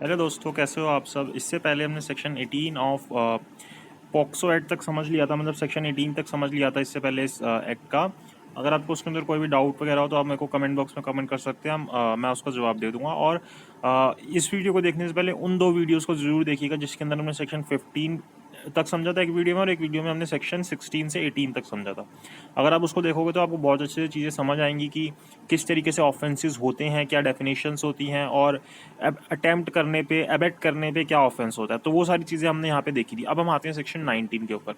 Hello दोस्तों, कैसे हो आप सब। इससे पहले हमने सेक्शन 18 ऑफ पॉक्सो एक्ट तक समझ लिया था, मतलब सेक्शन 18 तक समझ लिया था इससे पहले इस एक्ट का। अगर आपको उसके अंदर कोई भी डाउट वगैरह हो तो आप मेरे को कमेंट बॉक्स में कमेंट कर सकते हैं, मैं उसका जवाब दे दूंगा। और इस वीडियो को देखने से पहले उन दो वीडियोस को ज़रूर देखिएगा जिसके अंदर हमने सेक्शन 15 तक समझा था एक वीडियो में, और एक वीडियो में हमने सेक्शन 16 से 18 तक समझा था। अगर आप उसको देखोगे तो आपको बहुत अच्छे से चीज़ें समझ आएंगी कि किस तरीके से ऑफेंसेस होते हैं, क्या डेफिनेशंस होती हैं, और अटेम्प्ट करने पे, अबेट करने पे क्या ऑफेंस होता है। तो वो सारी चीज़ें हमने यहाँ पे देखी थी। अब हम आते हैं सेक्शन 19 के ऊपर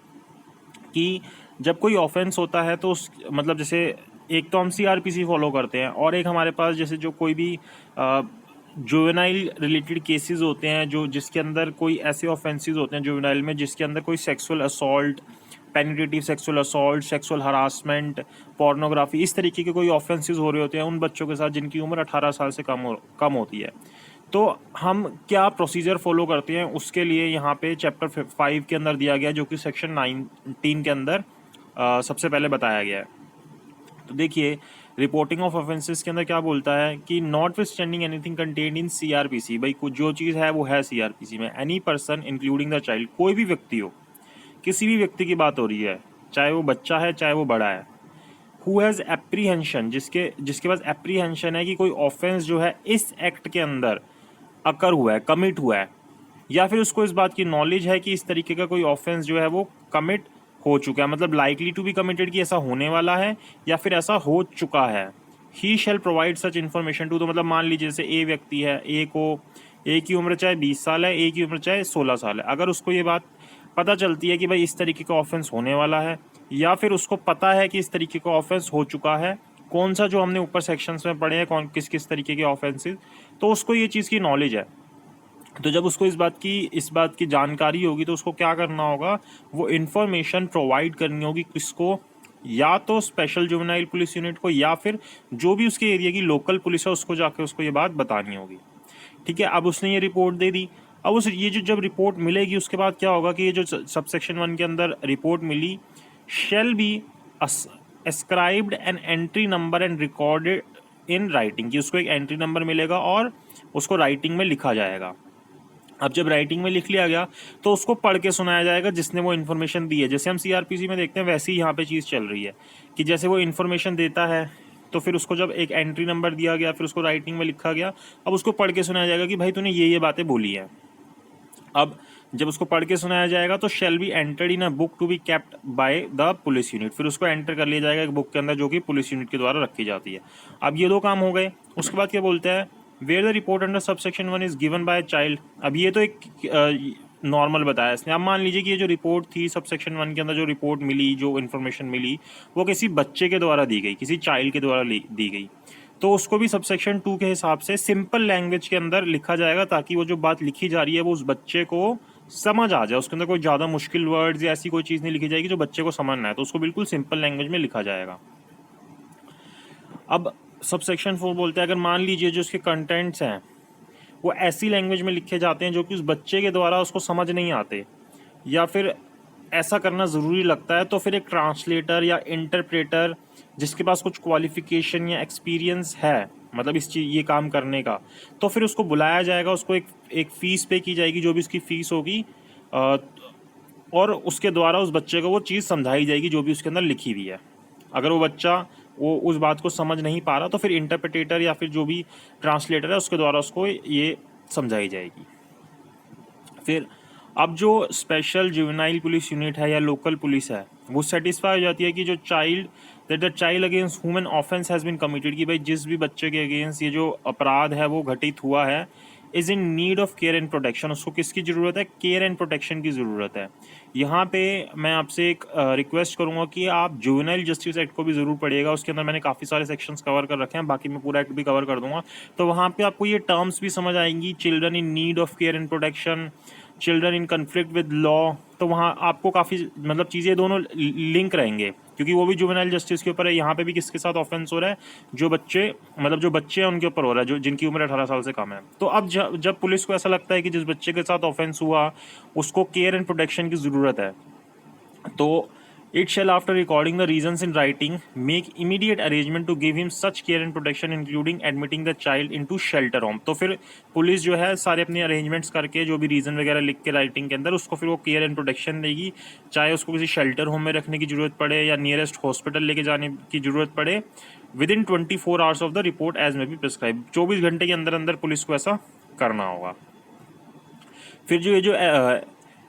कि जब कोई ऑफेंस होता है तो उस मतलब जैसे एक तो हम सीआरपीसी फॉलो करते हैं, और एक हमारे पास जैसे जो कोई भी जुवेनाइल रिलेटेड केसेस होते हैं, जो जिसके अंदर कोई ऐसे ऑफेंसेस होते हैं जुवेनाइल में जिसके अंदर कोई sexual assault, penetrative sexual assault, sexual harassment, pornography, इस तरीके के कोई ऑफेंसेस हो रहे होते हैं उन बच्चों के साथ जिनकी उम्र 18 साल से कम होती है। तो हम क्या प्रोसीजर फॉलो करते हैं उसके लिए यहाँ पे चैप्टर 5 के अंदर दिया गया है, जो कि सेक्शन 19 के अंदर सबसे पहले बताया गया है। तो देखिए, रिपोर्टिंग ऑफ ऑफेंसेस के अंदर क्या बोलता है कि not with standing anything contained in CrPC, भाई कुछ जो चीज़ है वो है सीआरपीसी में, any person including the child, कोई भी व्यक्ति हो, किसी भी व्यक्ति की बात हो रही है, चाहे वो बच्चा है चाहे वो बड़ा है, हु हैज़ एप्रीहेंशन, जिसके जिसके पास एप्रीहेंशन है कि कोई ऑफेंस जो है इस एक्ट के अंदर अकर हुआ है, कमिट हुआ है, या फिर उसको इस बात की नॉलेज है कि इस तरीके का कोई ऑफेंस जो है वो कमिट हो चुका है, मतलब लाइकली टू बी कमिटेड, कि ऐसा होने वाला है या फिर ऐसा हो चुका है। He shall provide such information to, तो मतलब मान लीजिए जैसे ए व्यक्ति है, ए की उम्र चाहे 20 साल है, ए की उम्र चाहे 16 साल है, अगर उसको ये बात पता चलती है कि भाई इस तरीके का ऑफेंस होने वाला है, या फिर उसको पता है कि इस तरीके का ऑफेंस हो चुका है, कौन सा जो हमने ऊपर सेक्शंस में पढ़े हैं कौन किस किस तरीके के ऑफेंसेस, तो उसको ये चीज़ की नॉलेज है। तो जब उसको इस बात की जानकारी होगी तो उसको क्या करना होगा, वो इन्फॉर्मेशन प्रोवाइड करनी होगी किसको, या तो स्पेशल जुवेनाइल पुलिस यूनिट को, या फिर जो भी उसके एरिया की लोकल पुलिस है उसको जाके उसको ये बात बतानी होगी। ठीक है, अब उसने ये रिपोर्ट दे दी। अब उस ये जो जब रिपोर्ट मिलेगी उसके बाद क्या होगा कि ये जो सबसेक्शन 1 के अंदर रिपोर्ट मिली, shall be ascribed an entry number and recorded in writing, कि उसको एक एंट्री नंबर मिलेगा और उसको राइटिंग में लिखा जाएगा। अब जब राइटिंग में लिख लिया गया तो उसको पढ़ के सुनाया जाएगा जिसने वो इन्फॉर्मेशन दी है। जैसे हम सीआरपीसी में देखते हैं वैसे ही यहाँ पे चीज़ चल रही है कि जैसे वो इन्फॉर्मेशन देता है तो फिर उसको जब एक एंट्री नंबर दिया गया, फिर उसको राइटिंग में लिखा गया, अब उसको पढ़ के सुनाया जाएगा कि भाई तूने ये बातें बोली हैं। अब जब उसको पढ़ के सुनाया जाएगा तो shall be entered in a book to be kept by the police unit, फिर उसको एंटर कर लिया जाएगा एक बुक के अंदर जो कि पुलिस यूनिट के द्वारा रखी जाती है। अब ये दो काम हो गए। उसके बाद क्या बोलते हैं, where the report under subsection 1 is given by child. अब ये तो एक नॉर्मल बताया इसने। अब मान लीजिए कि ये जो रिपोर्ट थी सबसेक्शन 1 के अंदर, जो रिपोर्ट मिली, जो इन्फॉर्मेशन मिली, वो किसी बच्चे के द्वारा दी गई, किसी चाइल्ड के द्वारा दी गई, तो उसको भी सबसेक्शन 2 के हिसाब से सिंपल लैंग्वेज के अंदर लिखा जाएगा, ताकि वो जो बात लिखी जा रही है वो उस बच्चे को समझ आ जाए। उसके अंदर कोई ज़्यादा मुश्किल वर्ड्स या ऐसी कोई चीज़ नहीं लिखी जाएगी जो बच्चे को समझना है, तो उसको बिल्कुल सिंपल लैंग्वेज में लिखा जाएगा। अब सब सेक्शन 4 बोलते हैं, अगर मान लीजिए जो उसके कंटेंट्स हैं वो ऐसी लैंग्वेज में लिखे जाते हैं जो कि उस बच्चे के द्वारा उसको समझ नहीं आते, या फिर ऐसा करना ज़रूरी लगता है, तो फिर एक ट्रांसलेटर या इंटरप्रेटर जिसके पास कुछ क्वालिफिकेशन या एक्सपीरियंस है, मतलब इस चीज़ ये काम करने का, तो फिर उसको बुलाया जाएगा, उसको एक एक फ़ीस पे की जाएगी, जो भी उसकी फ़ीस होगी, और उसके द्वारा उस बच्चे को वो चीज़ समझाई जाएगी जो भी उसके अंदर लिखी हुई है। अगर वो बच्चा वो उस बात को समझ नहीं पा रहा तो फिर इंटरप्रेटेटर या फिर जो भी ट्रांसलेटर है उसके द्वारा उसको ये समझाई जाएगी। फिर अब जो स्पेशल जुवेनाइल पुलिस यूनिट है या लोकल पुलिस है वो सेटिस्फाई हो जाती है कि जो child that the child against whom an offence has been committed, कि भाई जिस भी बच्चे के अगेंस्ट ये जो अपराध है वो घटित हुआ है, is in need of care and protection, उसको किसकी ज़रूरत है, केयर एंड प्रोटेक्शन की ज़रूरत है। यहाँ पे मैं आपसे एक रिक्वेस्ट करूँगा कि आप जुवेनाइल जस्टिस एक्ट को भी ज़रूर पढ़िएगा। उसके अंदर मैंने काफ़ी सारे सेक्शंस कवर कर रखे हैं, बाकी मैं पूरा एक्ट भी कवर कर दूंगा, तो वहाँ पे आपको ये टर्म्स भी समझ आएंगी, children in need of care and protection, children in conflict with law. तो वहाँ आपको काफ़ी मतलब चीज़ें दोनों लिंक रहेंगे, क्योंकि वो भी जुवेनाइल जस्टिस के ऊपर है। यहाँ पे भी किसके साथ ऑफेंस हो रहा है, जो बच्चे मतलब जो बच्चे हैं उनके ऊपर हो रहा है, जो जिनकी उम्र 18 साल से कम है। तो अब जब पुलिस को ऐसा लगता है कि जिस बच्चे के साथ ऑफेंस हुआ उसको केयर एंड प्रोटेक्शन की ज़रूरत है, तो It shall, after recording the reasons in writing, make immediate arrangement to give him such care and protection, including admitting the child into shelter home. तो फिर पुलिस जो है सारे अपने अरेंजमेंट्स करके जो भी रीज़न वगैरह लिख के राइटिंग के अंदर उसको फिर वो केयर एंड प्रोटेक्शन देगी, चाहे उसको किसी शेल्टर होम में रखने की ज़रूरत पड़े या नियरेस्ट हॉस्पिटल लेके जाने की ज़रूरत पड़े, within 24 hours of the report as may be prescribe. 24 घंटे के अंदर अंदर पुलिस को ऐसा करना होगा। फिर जो ये जो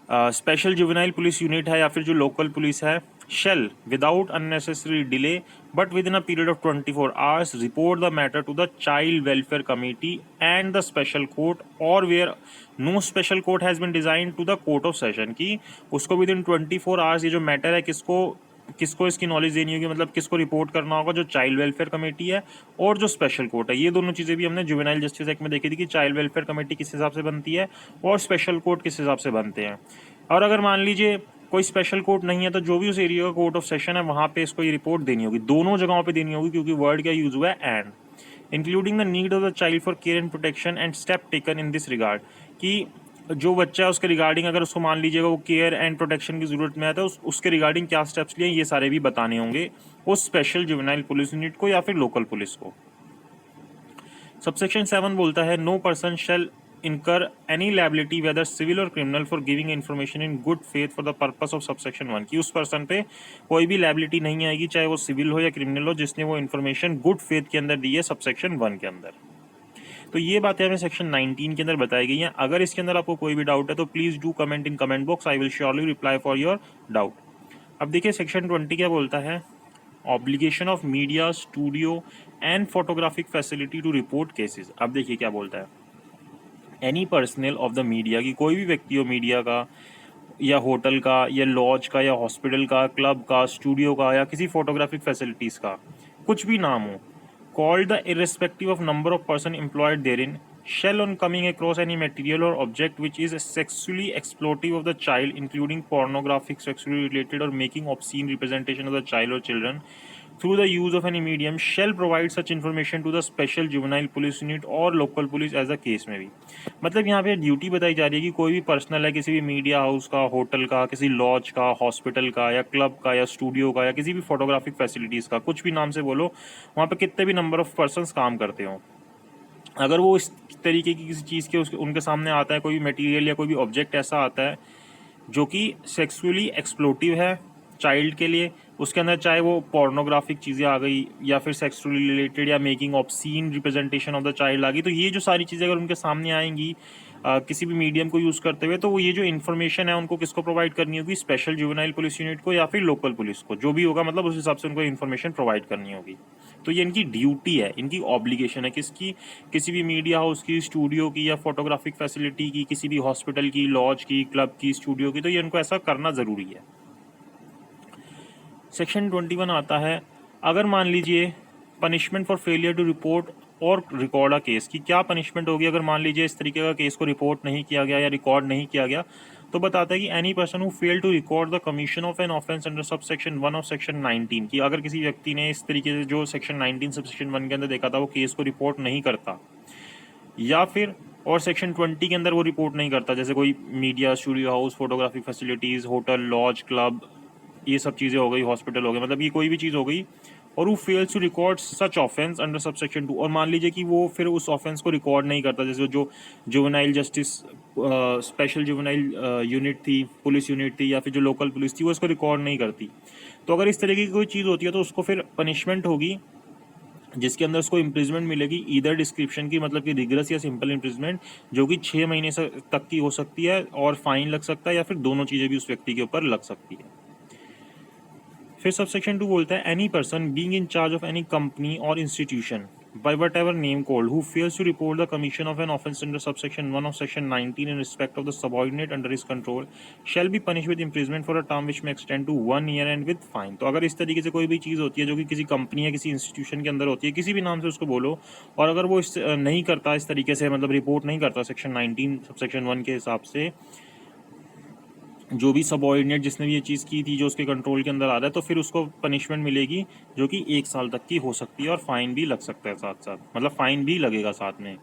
स्पेशल जुवेनाइल पुलिस यूनिट है या फिर जो लोकल पुलिस है, shall without unnecessary delay but within a period of 24 hours report the matter to the child welfare committee and the special court or where no special court has been designed to the court of session। कि उसको within 24 hours ये जो matter है किसको किसको इसकी knowledge देनी होगी, मतलब किसको रिपोर्ट करना होगा, जो चाइल्ड वेलफेयर कमेटी है और जो स्पेशल कोर्ट है। ये दोनों चीज़ें भी हमने जुवेनाइल जस्टिस एक्ट में देखी थी कि चाइल्ड वेलफेयर कमेटी किस हिसाब से बनती है और स्पेशल कोर्ट किस हिसाब से बनते हैं। और अगर मान लीजिए कोई स्पेशल कोर्ट नहीं है तो जो भी उस एरिया का कोर्ट ऑफ सेशन है वहाँ पे इसको ये रिपोर्ट देनी होगी, दोनों जगहों पे देनी होगी, क्योंकि वर्ड क्या यूज हुआ है and, including the need of the child for care and protection and step taken in this regard. कि जो बच्चा है उसके रिगार्डिंग अगर उसको मान लीजिएगा वो केयर एंड प्रोटेक्शन की जरूरत में आता है उसके रिगार्डिंग क्या स्टेप्स लिए ये सारे भी बताने होंगे उस स्पेशल जुवेनाइल पुलिस यूनिट को या फिर लोकल पुलिस को। सबसेक्शन 7 बोलता है no person shall incur any liability whether civil or criminal for giving information in good faith for the purpose of subsection 1। कि उस पर्सन पे कोई भी liability नहीं आएगी, चाहे वो सिविल हो या क्रिमिनल हो, जिसने वो इन्फॉर्मेशन गुड फेथ के अंदर दी है सबसेक्शन 1 के अंदर। तो ये बातें हमें सेक्शन 19 के अंदर बताई गई हैं। अगर इसके अंदर आपको कोई भी डाउट है तो please do comment in comment box, I will surely reply for your doubt. अब देखिए सेक्शन 20 क्या बोलता है, obligation of media, studio and photographic facility to report cases. अब देखिए क्या बोलता है, any personal of the media, की कोई भी व्यक्ति हो मीडिया का या होटल का या लॉज का या हॉस्पिटल का, क्लब का, स्टूडियो का या किसी फोटोग्राफिक फैसिलिटीज़ का, कुछ भी नाम हो, called the irrespective of number of person employed therein, shall on coming across any material or object which is sexually exploitive of the child, including pornographic, sexually related or making obscene representation of the child or children through the use of any medium, shall provide such information to the special juvenile police unit or local police as the case may be। मतलब यहाँ पे duty बताई जा रही है कि कोई भी पर्सनल है, किसी भी मीडिया हाउस का, होटल का, किसी लॉज का, हॉस्पिटल का या क्लब का या स्टूडियो का या किसी भी फोटोग्राफिक फैसिलिटीज़ का, कुछ भी नाम से बोलो, वहाँ पे कितने भी नंबर ऑफ पर्सनस काम करते हो, अगर वो इस तरीके की किसी चीज़ के उनके सामने आता है, कोई भी मटेरियल या कोई भी ऑब्जेक्ट ऐसा आता है जो कि सेक्सुअली एक्सप्लोटिव है चाइल्ड के लिए, उसके अंदर चाहे वो पोर्नोग्राफिक चीज़ें आ गई या फिर सेक्सुअली रिलेटेड या making obscene representation of the child आ गई, तो ये जो सारी चीज़ें अगर उनके सामने आएंगी किसी भी मीडियम को यूज़ करते हुए, तो वो ये जो इन्फॉर्मेशन है उनको किसको प्रोवाइड करनी होगी, स्पेशल जुवेनाइल पुलिस यूनिट को या फिर लोकल पुलिस को, जो भी होगा, मतलब उस हिसाब से उनको इन्फॉर्मेशन प्रोवाइड करनी होगी। तो ये इनकी ड्यूटी है, इनकी ऑब्लिगेशन है, किसकी, किसी भी मीडिया हाउस की, स्टूडियो की या फोटोग्राफिक फैसिलिटी की, किसी भी हॉस्पिटल की, लॉज की, क्लब की, स्टूडियो की, तो ये इनको ऐसा करना ज़रूरी है। सेक्शन 21 आता है, अगर मान लीजिए punishment for failure to report और रिकॉर्ड अ केस, की क्या पनिशमेंट होगी अगर मान लीजिए इस तरीके का केस को रिपोर्ट नहीं किया गया या रिकॉर्ड नहीं किया गया। तो बताता है कि any person who fail to record the commission of an offence under sub section 1 of section 19, की अगर किसी व्यक्ति ने इस तरीके से जो सेक्शन 19 सब सेक्शन 1 के अंदर देखा था वो केस को रिपोर्ट नहीं करता, या फिर और सेक्शन 20 के अंदर वो रिपोर्ट नहीं करता, जैसे कोई media, studio house, photographic facilities, hotel, lodge, club, ये सब चीज़ें हो गई, हॉस्पिटल हो गए, मतलब ये कोई भी चीज़ हो गई, और वो fails to record such offence under sub section 2, और मान लीजिए कि वो फिर उस ऑफेंस को रिकॉर्ड नहीं करता, जैसे जो juvenile justice special juvenile unit थी, पुलिस यूनिट थी या फिर जो लोकल पुलिस थी, वो इसको रिकॉर्ड नहीं करती। तो अगर इस तरीके की कोई चीज़ होती है तो उसको फिर पनिशमेंट होगी जिसके अंदर उसको इम्प्रिजमेंट मिलेगी, ईदर डिस्क्रिप्शन की, मतलब कि रिग्रेस या सिंपल इम्प्रिजमेंट, जो कि 6 महीने से तक की हो सकती है, और फाइन लग सकता है या फिर दोनों चीज़ें भी उस व्यक्ति के ऊपर लग सकती है। फिर सबसेक्शन 2 बोलता है, any person being in charge of any company or institution by whatever name called who fails to report the commission of an offence under subsection 1 of section 19 in respect of the subordinate under his control shall be punish with imprisonment for a term which may extend to 1 year and with fine. तो अगर इस तरीके से कोई भी चीज़ होती है जो कि किसी कंपनी या किसी इंस्टीट्यूशन के अंदर होती है, किसी भी नाम से उसको बोलो, और अगर वो नहीं करता इस तरीके से, मतलब रिपोर्ट नहीं करता सेक्शन 19 सबसेक्शन 1 के हिसाब से, जो भी सबऑर्डिनेट जिसने भी ये चीज़ की थी जो उसके कंट्रोल के अंदर आ रहा है, तो फिर उसको पनिशमेंट मिलेगी जो कि 1 साल तक की हो सकती है, और फाइन भी लग सकता है साथ साथ, मतलब फाइन भी लगेगा साथ में।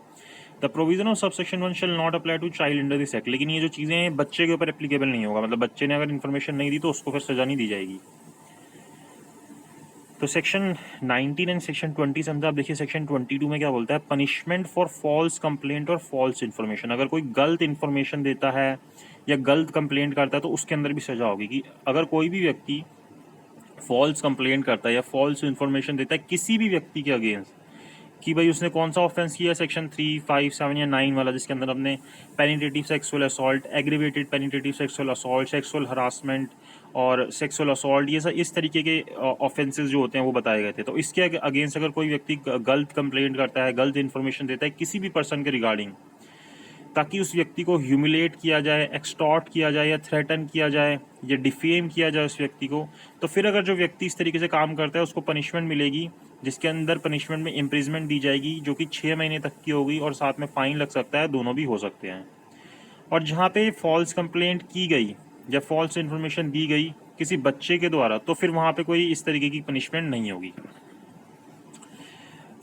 The provision of subsection 1 shall not apply to child under this act, लेकिन ये जो चीज़ें हैं बच्चे के ऊपर एप्लीकेबल नहीं होगा, मतलब बच्चे ने अगर इन्फॉर्मेशन नहीं दी तो उसको फिर सजा नहीं दी जाएगी। तो सेक्शन 19 एंड सेक्शन 20 से अंदर आप देखिए सेक्शन 22 में क्या बोलता है, पनिशमेंट फॉर फॉल्स कंप्लेंट और फॉल्स इन्फॉर्मेशन। अगर कोई गलत इन्फॉर्मेशन देता है या गलत कंप्लेंट करता है तो उसके अंदर भी सजा होगी कि अगर कोई भी व्यक्ति फॉल्स कंप्लेंट करता है या फॉल्स इन्फॉर्मेशन देता है किसी भी व्यक्ति के अगेंस्ट कि भाई उसने कौन सा ऑफेंस किया, सेक्शन 3, 5, 7 या 9 वाला, जिसके अंदर हमने penetrative sexual assault, aggravated penetrative sexual assault, sexual harassment और सेक्सुअल असॉल्ट, ये सब इस तरीके के ऑफेंसेस जो होते हैं वो बताए गए थे। तो इसके अगेंस्ट अगर कोई व्यक्ति गलत कंप्लेंट करता है, गलत इन्फॉर्मेशन देता है किसी भी पर्सन के रिगार्डिंग, ताकि उस व्यक्ति को ह्यूमिलेट किया जाए, एक्सटॉर्ट किया जाए या थ्रेटन किया जाए या डिफेम किया जाए उस व्यक्ति को, तो फिर अगर जो व्यक्ति इस तरीके से काम करता है उसको पनिशमेंट मिलेगी, जिसके अंदर पनिशमेंट में इम्प्रिजमेंट दी जाएगी जो कि 6 महीने तक की होगी और साथ में फाइन लग सकता है, दोनों भी हो सकते हैं। और जहाँ पे फॉल्स कंप्लेंट की गई या फॉल्स इन्फॉर्मेशन दी गई किसी बच्चे के द्वारा, तो फिर वहाँ पे कोई इस तरीके की पनिशमेंट नहीं होगी।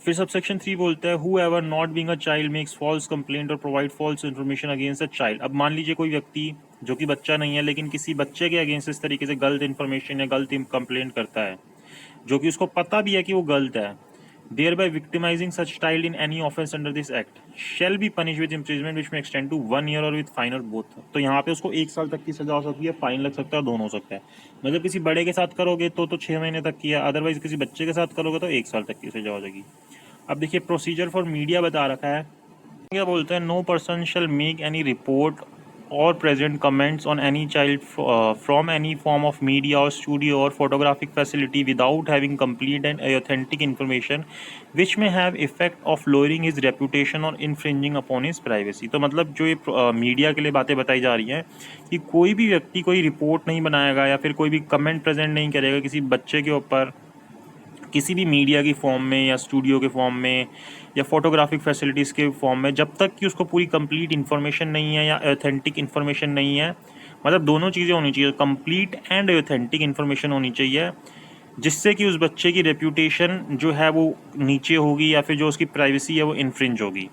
फिर सबसेक्शन 3 बोलता है whoever not being a child makes false complaint or provide false information against a child. अब मान लीजिए कोई व्यक्ति जो कि बच्चा नहीं है लेकिन किसी बच्चे के अगेंस्ट इस तरीके से गलत इन्फॉर्मेशन या गलत कंप्लेंट करता है जो कि उसको पता भी है कि वो गलत है, thereby victimising such child in any offence under this act shall be punish with imprisonment which may extend to 1 year or with fine or both. तो यहाँ पे उसको 1 साल तक की सजा हो सकती है, फाइन लग सकता है, दोनों हो सकता है। मतलब किसी बड़े के साथ करोगे तो 6 महीने तक की है, अदरवाइज किसी बच्चे के साथ करोगे तो 1 साल तक की सजा हो जाएगी। अब देखिए प्रोसीजर फॉर मीडिया बता रखा है, क्या बोलते हैं, no person shall make any report or present comments on any child from any form of media or studio or photographic facility without having complete and authentic information which may have effect of lowering his reputation or infringing upon his privacy. तो मतलब जो ये media के लिए बातें बताई जा रही हैं कि कोई भी व्यक्ति कोई रिपोर्ट नहीं बनाएगा या फिर कोई भी कमेंट प्रेजेंट नहीं करेगा किसी बच्चे के ऊपर किसी भी मीडिया की फॉर्म में या स्टूडियो के फॉर्म में या फोटोग्राफिक फैसिलिटीज़ के फॉर्म में, जब तक कि उसको पूरी कंप्लीट इन्फॉर्मेशन नहीं है या ऑथेंटिक इन्फॉर्मेशन नहीं है। मतलब दोनों चीज़ें होनी चाहिए, कंप्लीट एंड ऑथेंटिक इन्फॉर्मेशन होनी चाहिए, जिससे कि उस बच्चे की रेप्यूटेशन जो है वो नीचे होगी या फिर जो उसकी प्राइवेसी है वो इन्फ्रिंज होगी।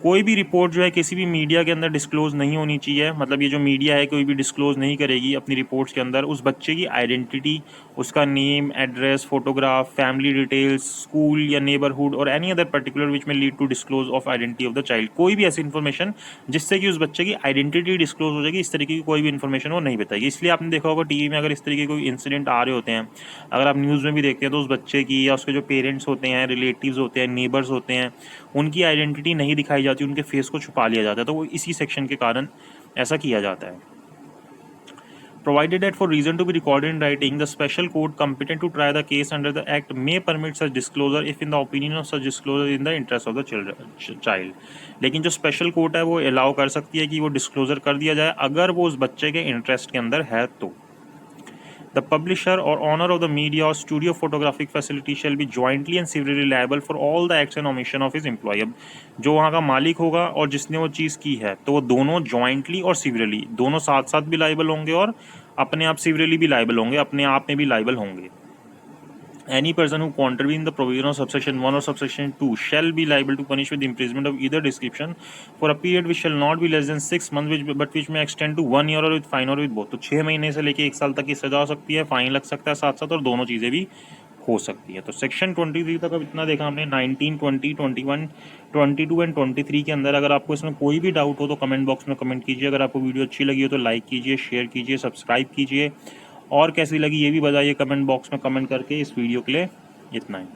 कोई भी रिपोर्ट जो है किसी भी मीडिया के अंदर डिस्क्लोज नहीं होनी चाहिए। मतलब ये जो मीडिया है कोई भी डिस्क्लोज नहीं करेगी अपनी रिपोर्ट्स के अंदर उस बच्चे की आइडेंटिटी, उसका name, address, photograph, family details, school या नेबरहुड और एनी अदर पर्टिकुलर विच में lead to disclose of identity of the child. कोई भी ऐसी इन्फॉर्मेशन जिससे कि उस बच्चे की आइडेंटिटी डिस्क्लोज हो जाएगी, इस तरीके की कोई भी इन्फॉर्मेशन वो नहीं बताएगी। इसलिए आपने देखा होगा टीवी में अगर इस तरीके कोई इंसिडेंट आ रहे होते हैं, अगर आप न्यूज़ में भी देखते हैं तो उस बच्चे की या उसके जो पेरेंट्स होते हैं, रिलेटिव्स होते हैं, नेबर्स होते हैं, उनकी आइडेंटिटी नहीं दिखाई जाती, उनके फेस को छुपा लिया जाता है। तो वो इसी सेक्शन के कारण ऐसा किया जाता है। Provided that for reason to be recorded in writing, the special court competent to try the case under the act may permit such disclosure if in the opinion of such disclosure in the interest of the child। लेकिन जो special court है वो allow कर सकती है कि वो disclosure कर दिया जाए अगर वो उस बच्चे के इंटरेस्ट के अंदर है तो। The publisher or owner of the media or studio photographic facility shall be jointly and severally liable for all the acts and omission of his employee। अब जो वहाँ का मालिक होगा और जिसने वो चीज़ की है तो वो दोनों जॉइंटली और सिवरली दोनों साथ साथ भी लाइबल होंगे और अपने आप सिवरली भी लाइबल होंगे, अपने आप में भी लाइबल होंगे। Any person who contravene the provision of subsection 1 or subsection 2 shall be liable to punish with imprisonment of either description for a period which shall not be less than 6 months but which may extend to 1 year or with fine or with both। तो 6 महीने से लेके 1 साल तक की सजा हो सकती है, फाइन लग सकता है साथ साथ, और दोनों चीज़ें भी हो सकती है। तो सेक्शन 23 तक अब इतना देखा हमने। 19, 20, 21, 22 एंड 23 के अंदर अगर आपको इसमें कोई भी डाउट हो तो कमेंट बॉक्स में कमेंट कीजिए। अगर आपको वीडियो अच्छी लगी हो तो लाइक कीजिए, शेयर कीजिए, सब्सक्राइब कीजिए, और कैसी लगी ये भी बताइए कमेंट बॉक्स में कमेंट करके। इस वीडियो के लिए इतना ही।